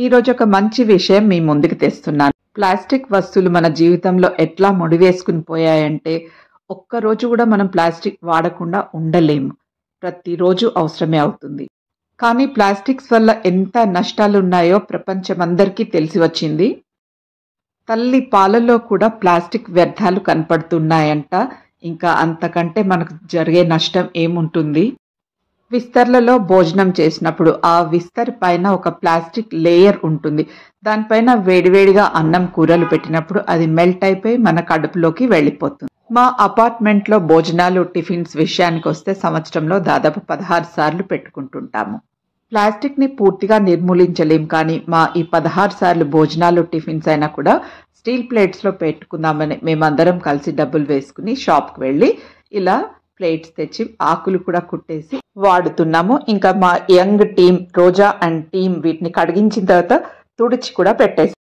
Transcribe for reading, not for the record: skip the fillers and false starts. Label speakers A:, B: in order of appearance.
A: ఈరోజు ఒక మంచి విషయం మీ ముందుకు తెస్తున్నాను. ప్లాస్టిక్ వస్తువులు మన జీవితంలో ఎట్లా ముడివేసుకుని పోయాయంటే, ఒక్కరోజు కూడా మనం ప్లాస్టిక్ వాడకుండా ఉండలేము. ప్రతిరోజు అవసరమే అవుతుంది. కానీ ప్లాస్టిక్స్ వల్ల ఎంత నష్టాలున్నాయో ప్రపంచమందరికీ తెలిసి వచ్చింది. తల్లి పాలలో కూడా ప్లాస్టిక్ వ్యర్థాలు కనపడుతున్నాయంట. ఇంకా అంతకంటే మనకు జరిగే నష్టం ఏముంటుంది? విస్తర్లలో భోజనం చేసినప్పుడు ఆ విస్తర్ పైన ఒక ప్లాస్టిక్ లేయర్ ఉంటుంది. దానిపైన వేడివేడిగా అన్నం కూరలు పెట్టినప్పుడు అది మెల్ట్ అయిపోయి మన కడుపులోకి వెళ్ళిపోతుంది. మా అపార్ట్మెంట్లో భోజనాలు టిఫిన్స్ విషయానికి వస్తే సంవత్సరంలో దాదాపు 16 సార్లు పెట్టుకుంటుంటాము. ప్లాస్టిక్ ని పూర్తిగా నిర్మూలించలేం, కానీ మా ఈ 16 సార్లు భోజనాలు టిఫిన్స్ అయినా కూడా స్టీల్ ప్లేట్స్ లో పెట్టుకుందామని మేమందరం కలిసి డబ్బులు వేసుకుని షాప్కి వెళ్ళి ఇలా ప్లేట్స్ తెచ్చి ఆకులు కూడా కుట్టేసి వాడుతున్నాము. ఇంకా మా young team Roja and team వీటిని కడిగించిన తర్వాత తుడిచి కూడా పెట్టేసి